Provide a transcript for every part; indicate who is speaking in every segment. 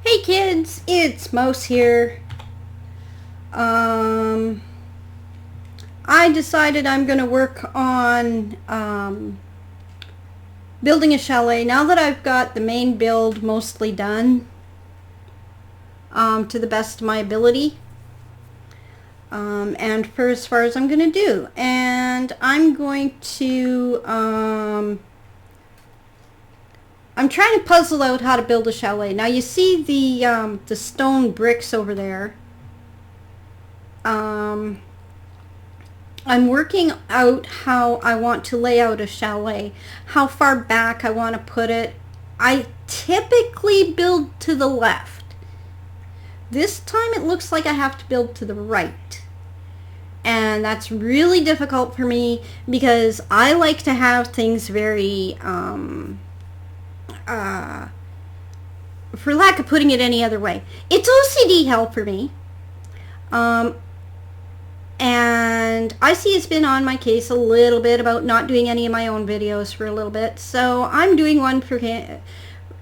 Speaker 1: Hey kids, it's Mouse here. I decided I'm going to work on building a chalet now that I've got the main build mostly done to the best of my ability. And for as far as I'm going to do. And I'm going to I'm trying to puzzle out how to build a chalet. Now you see the stone bricks over there. I'm working out how I want to lay out a chalet, how far back I want to put it. I typically build to the left. This time it looks like I have to build to the right. And that's really difficult for me because I like to have things very for lack of putting it any other way, it's OCD hell for me. And I see it's been on my case a little bit about not doing any of my own videos for a little bit. So I'm doing one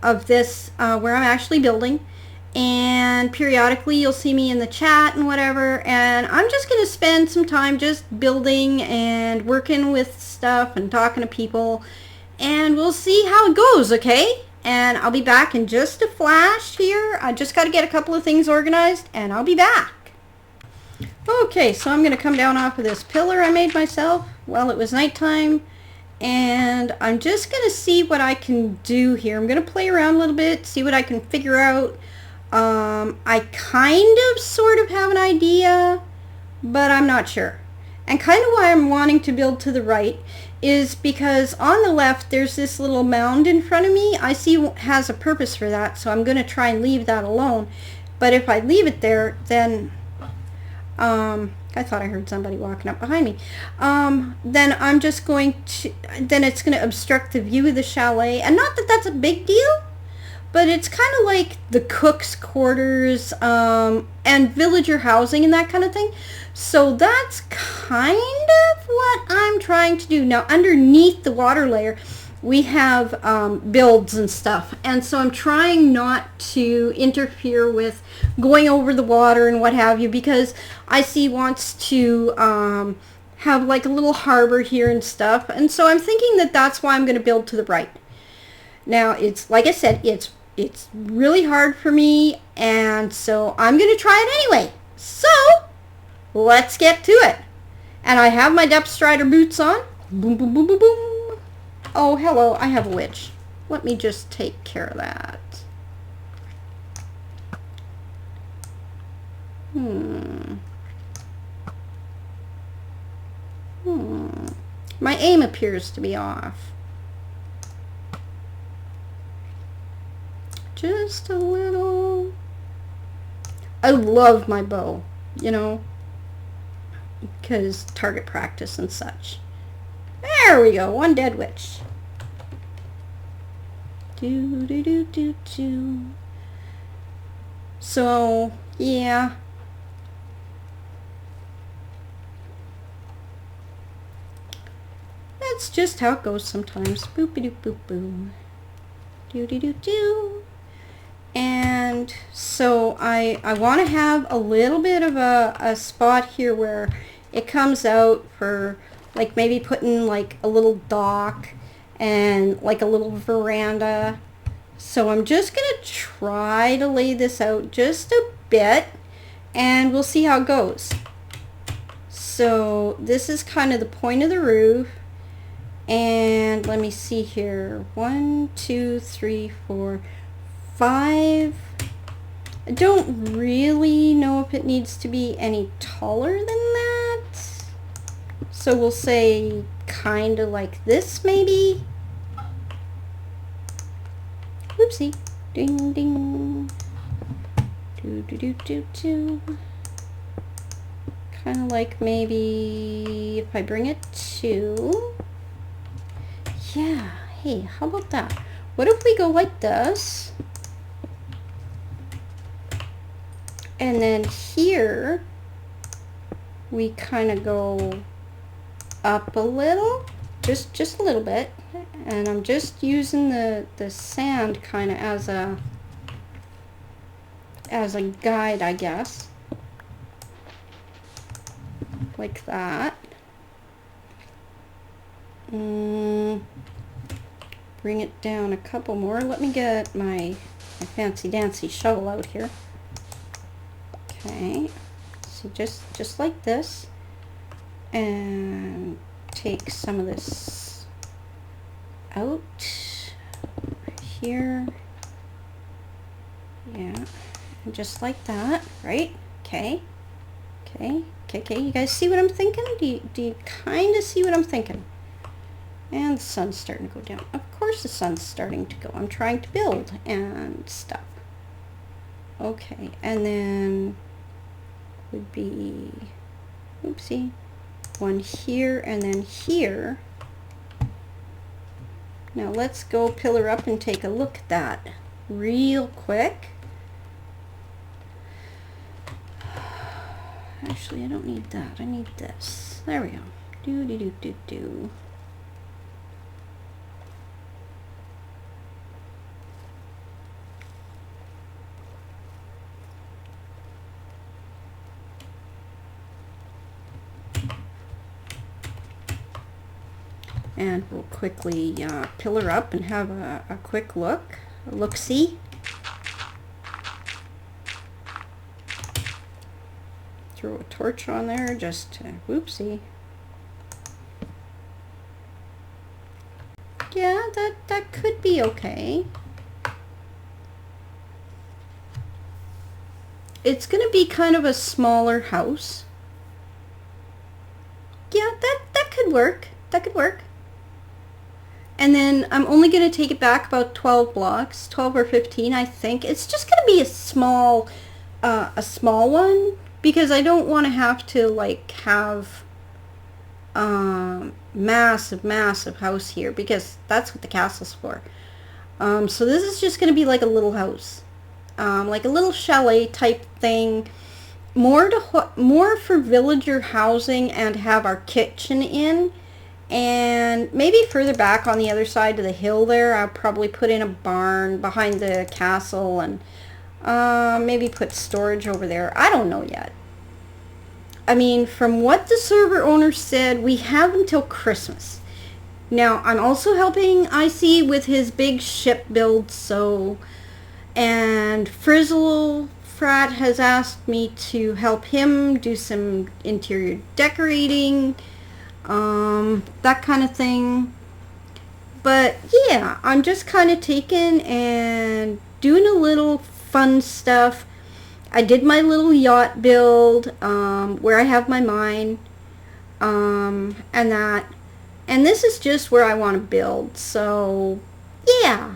Speaker 1: of this where I'm actually building. And periodically you'll see me in the chat and whatever. And I'm just going to spend some time just building and working with stuff and talking to people. And we'll see how it goes, okay? And I'll be back in just a flash here. I just got to get a couple of things organized and I'll be back. Okay, so I'm going to come down off of this pillar I made myself while it was nighttime. And I'm just going to see what I can do here. I'm going to play around a little bit, see what I can figure out. I kind of sort of have an idea, but I'm not sure. And kind of why I'm wanting to build to the right is because on the left there's this little mound in front of me. I see it has a purpose for that, so I'm going to try and leave that alone. But if I leave it there, then I thought I heard somebody walking up behind me. Then I'm just going to, then it's going to obstruct the view of the chalet. And not that that's a big deal, but it's kind of like the cook's quarters and villager housing and that kind of thing. So that's kind of what I'm trying to do. Now underneath the water layer we have builds and stuff, and so I'm trying not to interfere with going over the water and what have you, because I see wants to have like a little harbor here and stuff, and so I'm thinking that that's why I'm going to build to the right. Now it's like I said, it's really hard for me, and so I'm going to try it anyway. So let's get to it. And I have my depth strider boots on. Boom, boom, boom, boom, boom. Oh, hello, I have a witch. Let me just take care of that. My aim appears to be off. Just a little. I love my bow, you know, because target practice and such. There we go, one dead witch. Do do do do do. So yeah. That's just how it goes sometimes. Boop doo boop boom. Do do do do. And so I want to have a little bit of a spot here where it comes out for like maybe putting like a little dock and like a little veranda. So I'm just going to try to lay this out just a bit and we'll see how it goes. So this is kind of the point of the roof. And let me see here. 1, 2, 3, 4, 5. I don't really know if it needs to be any taller than that. So we'll say kind of like this maybe. Oopsie. Ding ding. Do do do do do. Kind of like maybe if I bring it to. Yeah, hey, how about that? What if we go like this? And then here we kind of go up a little, just a little bit, and I'm just using the sand kind of as a as a guide, I guess. Like that. Bring it down a couple more. Let me get my fancy dancy shovel out here. Okay. So just like this. And take some of this out right here. Yeah. And just like that, right? Okay. Okay. Okay. You guys see what I'm thinking? Do you kind of see what I'm thinking? And the sun's starting to go down. Of course the sun's starting to go. I'm trying to build and stuff. Okay, and then would be, oopsie, one here and then here. Now let's go pillar up and take a look at that real quick. Actually, I don't need that. I need this. There we go. Do. And we'll quickly pillar up and have a quick look, a look-see. Throw a torch on there just to, whoopsie. Yeah, that could be okay. It's going to be kind of a smaller house. Yeah, that could work. That could work. And then I'm only going to take it back about 12 blocks, 12 or 15, I think. It's just going to be a small one, because I don't want to have to like have massive house here, because that's what the castle's for. So this is just going to be like a little house, like a little chalet type thing, more for villager housing and have our kitchen in. And maybe further back on the other side of the hill there, I'll probably put in a barn behind the castle, and maybe put storage over there. I don't know yet. I mean, from what the server owner said, we have until Christmas. Now, I'm also helping IC with his big ship build, so, and Frizzle Frat has asked me to help him do some interior decorating, that kind of thing. But yeah, I'm just kind of taking and doing a little fun stuff. I did my little yacht build, where I have my mine, and that, and this is just where I want to build. So yeah,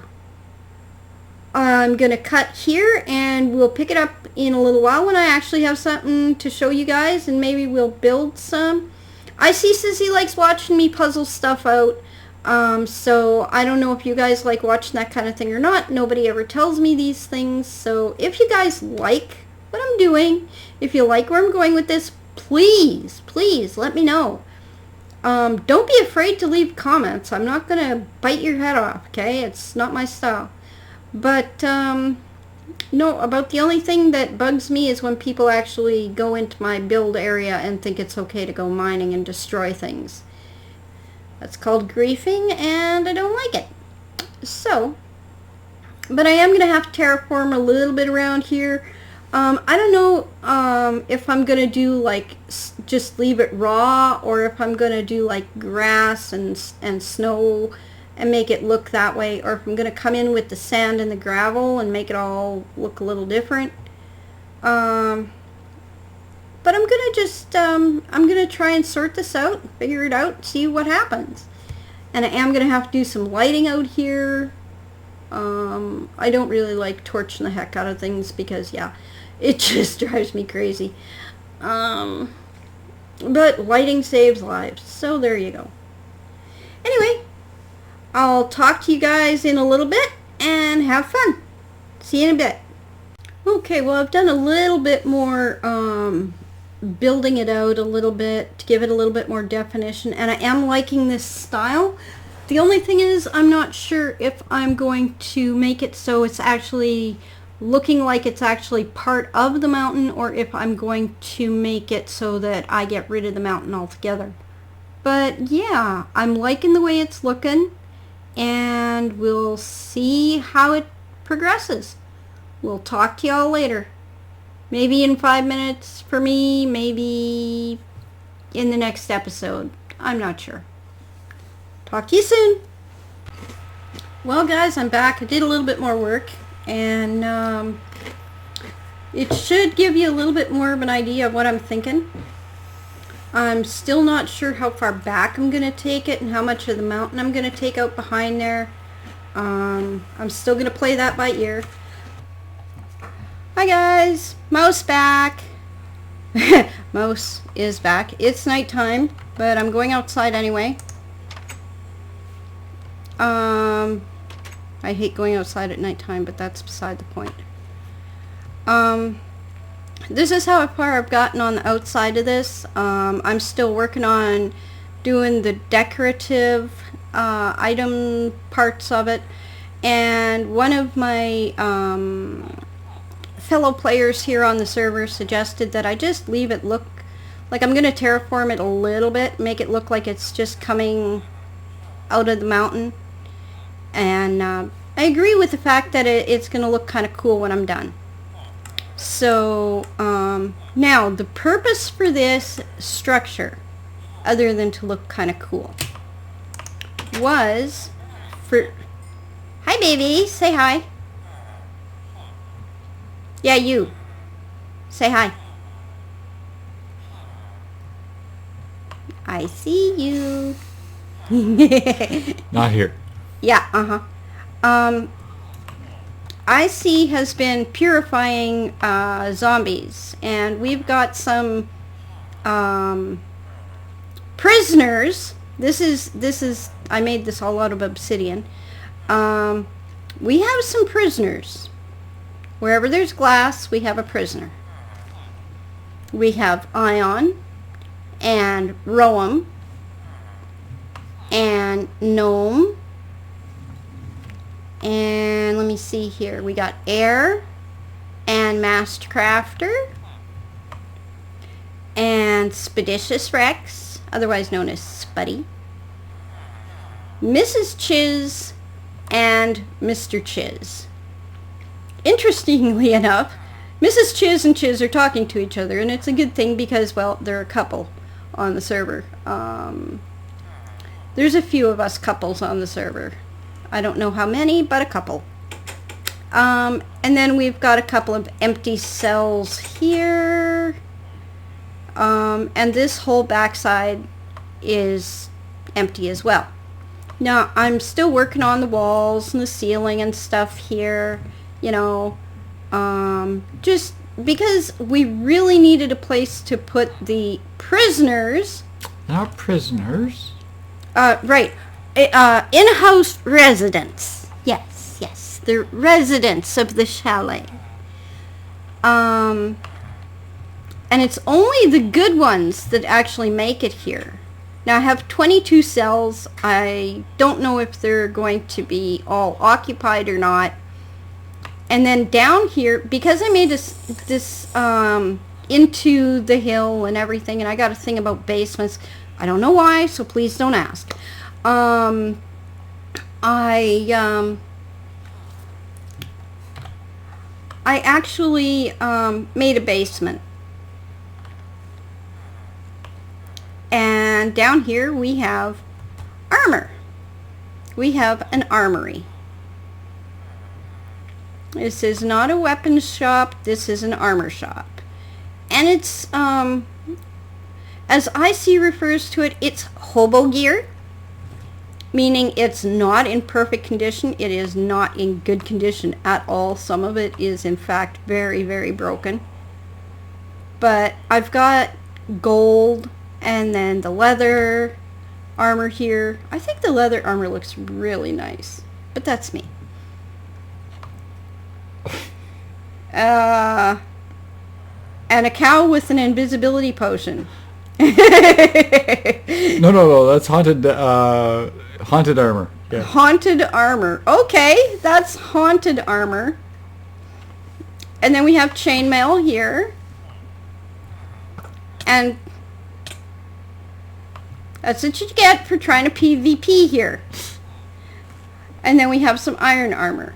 Speaker 1: I'm gonna cut here and we'll pick it up in a little while when I actually have something to show you guys, and maybe we'll build some. IC says he likes watching me puzzle stuff out, so I don't know if you guys like watching that kind of thing or not. Nobody ever tells me these things, so if you guys like what I'm doing, if you like where I'm going with this, please let me know. Don't be afraid to leave comments. I'm not gonna bite your head off, okay? It's not my style. But no, about the only thing that bugs me is when people actually go into my build area and think it's okay to go mining and destroy things. That's called griefing, and I don't like it. So, but I am going to have to terraform a little bit around here. I don't know if I'm going to do like just leave it raw, or if I'm going to do like grass and snow and make it look that way, or if I'm going to come in with the sand and the gravel and make it all look a little different. But I'm going to just, I'm going to try and sort this out, figure it out, see what happens. And I am going to have to do some lighting out here. I don't really like torching the heck out of things because, yeah, it just drives me crazy. But lighting saves lives, so there you go. Anyway, I'll talk to you guys in a little bit and have fun. See you in a bit. Okay, well, I've done a little bit more building it out a little bit to give it a little bit more definition, and I am liking this style. The only thing is I'm not sure if I'm going to make it so it's actually looking like it's actually part of the mountain, or if I'm going to make it so that I get rid of the mountain altogether. But yeah, I'm liking the way it's looking, and we'll see how it progresses. We'll talk to y'all later. Maybe in 5 minutes for me, maybe in the next episode. I'm not sure. Talk to you soon. Well guys, I'm back. I did a little bit more work, and it should give you a little bit more of an idea of what I'm thinking. I'm still not sure how far back I'm going to take it and how much of the mountain I'm going to take out behind there. I'm still going to play that by ear. Hi guys, Mouse back. Mouse is back. It's nighttime, but I'm going outside anyway. I hate going outside at nighttime, but that's beside the point. This is how far I've gotten on the outside of this. I'm still working on doing the decorative item parts of it, and one of my fellow players here on the server suggested that I just leave it look like I'm going to terraform it a little bit, make it look like it's just coming out of the mountain. And I agree with the fact that it's going to look kind of cool when I'm done. So now the purpose for this structure, other than to look kind of cool, was for... Hi baby, say hi. Yeah, you. Say hi. I see you.
Speaker 2: Not here.
Speaker 1: Yeah, IC has been purifying zombies, and we've got some prisoners. This is I made this all out of obsidian. We have some prisoners. Wherever there's glass, we have a prisoner. We have Ion and Roam and Gnome. And let me see here. We got Air and Master Crafter and Speditious Rex, otherwise known as Spuddy, Mrs. Chiz and Mr. Chiz. Interestingly enough, Mrs. Chiz and Chiz are talking to each other, and it's a good thing because, well, they're a couple on the server. There's a few of us couples on the server. I don't know how many, but a couple. And then we've got a couple of empty cells here. And this whole backside is empty as well. Now, I'm still working on the walls and the ceiling and stuff here, you know, just because we really needed a place to put the prisoners.
Speaker 2: Not prisoners.
Speaker 1: Right. In-house residents. Yes. The residents of the chalet. And it's only the good ones that actually make it here. Now I have 22 cells. I don't know if they're going to be all occupied or not. And then down here, because I made this into the hill and everything, and I got a thing about basements. I don't know why, so please don't ask. I actually made a basement. And down here we have armor. We have an armory. This is not a weapons shop, this is an armor shop. And it's, as IC refers to it, it's hobo gear. Meaning it's not in perfect condition. It is not in good condition at all. Some of it is in fact very, very broken. But I've got gold and then the leather armor here. I think the leather armor looks really nice. But that's me. And a cow with an invisibility potion.
Speaker 2: No, that's haunted armor. Yeah.
Speaker 1: Haunted armor. Okay, that's haunted armor. And then we have chainmail here. And that's what you get for trying to PvP here. And then we have some iron armor.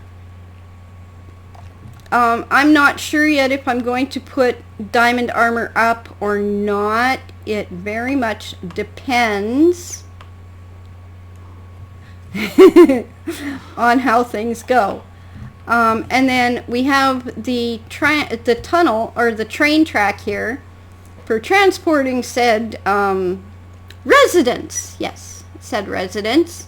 Speaker 1: I'm not sure yet if I'm going to put diamond armor up or not. It very much depends on how things go. And then we have the tunnel, or the train track here, for transporting said residents. Yes, it said residents.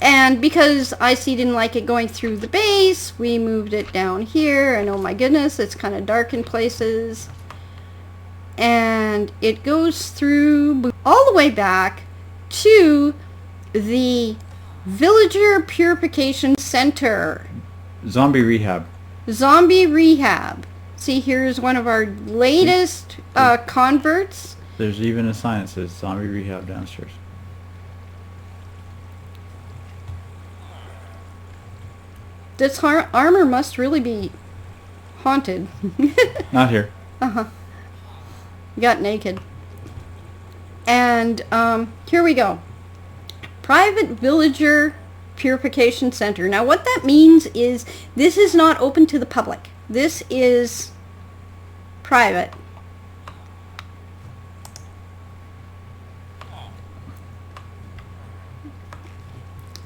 Speaker 1: And because Icy didn't like it going through the base, we moved it down here. And oh my goodness, it's kind of dark in places. And it goes through all the way back to the Villager Purification Center.
Speaker 2: Zombie rehab.
Speaker 1: Zombie rehab. See, here's one of our latest converts.
Speaker 2: There's even a sign that says zombie rehab downstairs.
Speaker 1: This armor must really be haunted.
Speaker 2: Not here.
Speaker 1: Uh-huh. Got naked. And here we go. Private Villager Purification Center. Now what that means is this is not open to the public. This is private.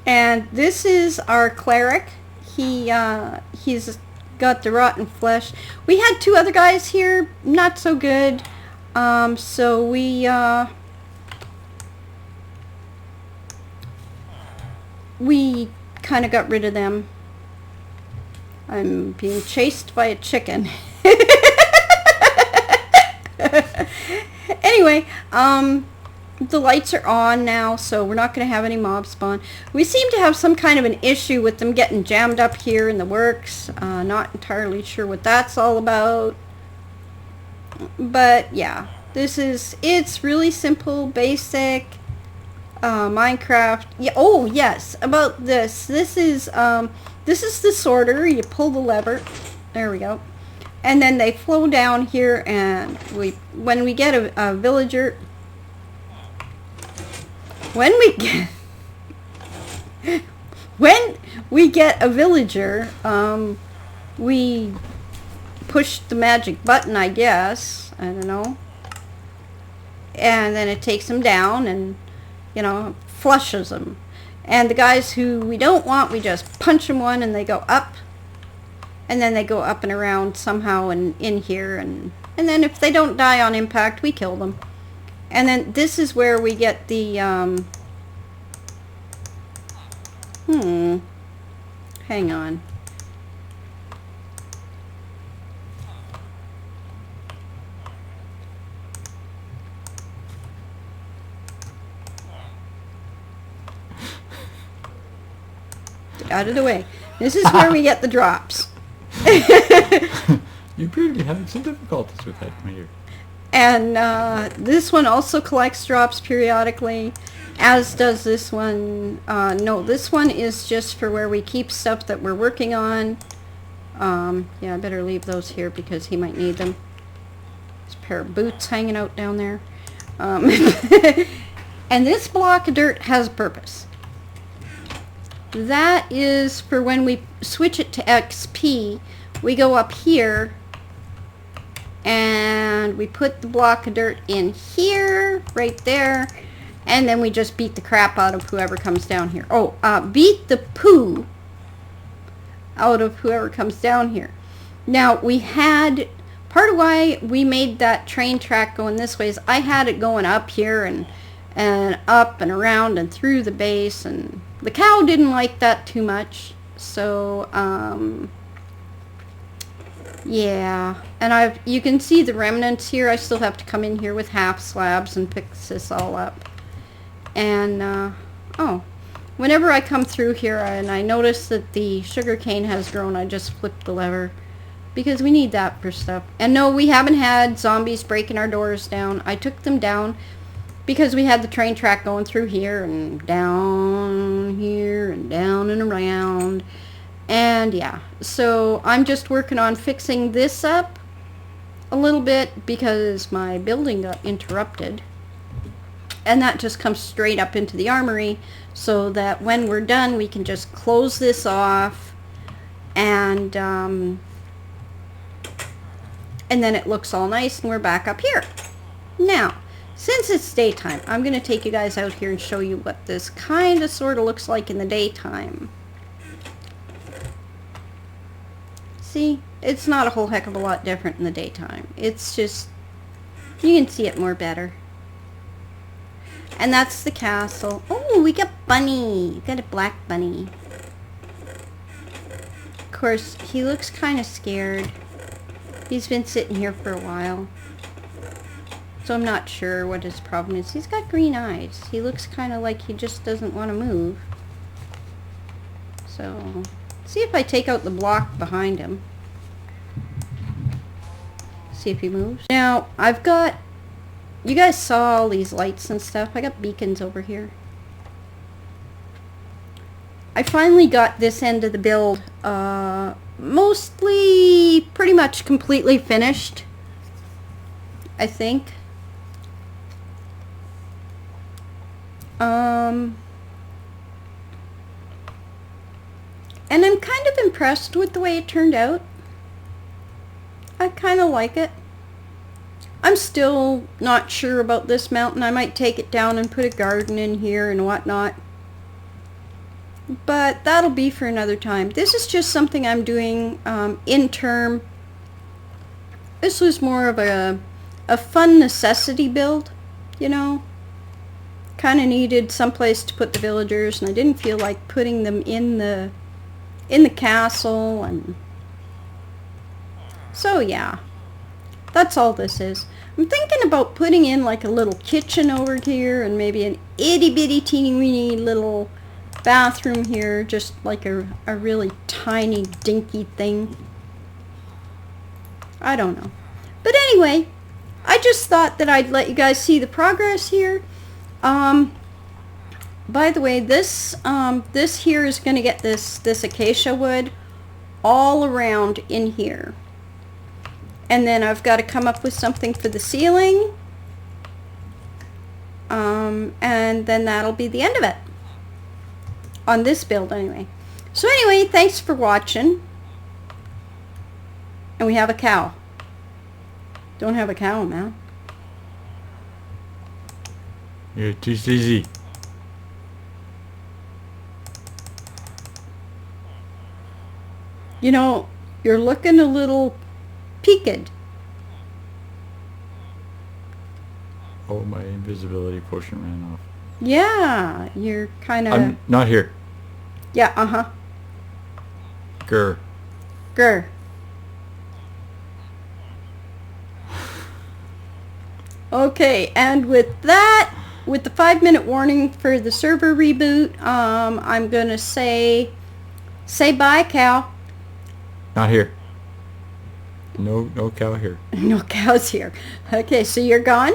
Speaker 1: And this is our cleric. He's got the rotten flesh. We had two other guys here, not so good. So we kind of got rid of them. I'm being chased by a chicken. Anyway, the lights are on now, so we're not going to have any mob spawn. We seem to have some kind of an issue with them getting jammed up here in the works. Not entirely sure what that's all about. But yeah, it's really simple, basic Minecraft. Yeah, oh yes, about this. This is the sorter. You pull the lever. There we go. And then they flow down here, and when we get a villager, when we get a villager, we push the magic button, I guess. I don't know. And then it takes them down and, you know, flushes them. And the guys who we don't want, we just punch them one and they go up. And then they go up and around somehow and in here. And then if they don't die on impact, we kill them. And then this is where we get the, hang on. Get out of the way. This is where we get the drops.
Speaker 2: You appear to be having some difficulties with that, my dear.
Speaker 1: And this one also collects drops periodically, as does this one. No, this one is just for where we keep stuff that we're working on. Yeah, I better leave those here because he might need them. There's a pair of boots hanging out down there. And this block of dirt has a purpose. That is for when we switch it to XP, we go up here and we put the block of dirt in here, right there, and then we just beat the crap out of whoever comes down here. Oh, beat the poo out of whoever comes down here. Now, we had, part of why we made that train track going this way is I had it going up here and up and around and through the base, and the cow didn't like that too much. So, yeah, and you can see the remnants here. I still have to come in here with half slabs and fix this all up. And, oh, whenever I come through here and I notice that the sugar cane has grown, I just flip the lever because we need that for stuff. And no, we haven't had zombies breaking our doors down. I took them down because we had the train track going through here and down here and down and around. And yeah, so I'm just working on fixing this up a little bit because my building got interrupted. And that just comes straight up into the armory, so that when we're done we can just close this off, and then it looks all nice and we're back up here. Now, since it's daytime, I'm going to take you guys out here and show you what this kind of sort of looks like in the daytime. See, it's not a whole heck of a lot different in the daytime. It's just, you can see it more better. And that's the castle. Oh, we got Bunny. We got a black bunny. Of course, he looks kind of scared. He's been sitting here for a while. So I'm not sure what his problem is. He's got green eyes. He looks kind of like he just doesn't want to move. So, see if I take out the block behind him. See if he moves. Now, I've got... You guys saw all these lights and stuff. I got beacons over here. I finally got this end of the build mostly pretty much completely finished, I think. And I'm kind of impressed with the way it turned out. I kind of like it. I'm still not sure about this mountain. I might take it down and put a garden in here and whatnot. But that'll be for another time. This is just something I'm doing in term. This was more of a fun necessity build, you know. Kind of needed someplace to put the villagers, and I didn't feel like putting them in the castle, and so yeah. That's all this is. I'm thinking about putting in like a little kitchen over here and maybe an itty bitty teeny weeny little bathroom here, just like a really tiny dinky thing. I don't know. But anyway, I just thought that I'd let you guys see the progress here. By the way, this here is going to get this acacia wood all around in here. And then I've got to come up with something for the ceiling. And then that'll be the end of it. On this build, anyway. So anyway, thanks for watching. And we have a cow. Don't have a cow, man.
Speaker 2: You're too sleazy.
Speaker 1: You know, you're looking a little peaked.
Speaker 2: Oh, my invisibility potion ran off.
Speaker 1: Yeah, you're kind of...
Speaker 2: I'm not here.
Speaker 1: Yeah, uh-huh.
Speaker 2: Grr.
Speaker 1: Grr. Okay, and with that, with the 5-minute warning for the server reboot, I'm going to say bye, cow.
Speaker 2: Not here. No cow here.
Speaker 1: No cows here. Okay, so you're gone?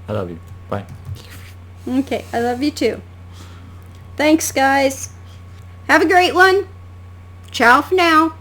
Speaker 2: I love you. Bye.
Speaker 1: Okay, I love you too. Thanks, guys. Have a great one. Ciao for now.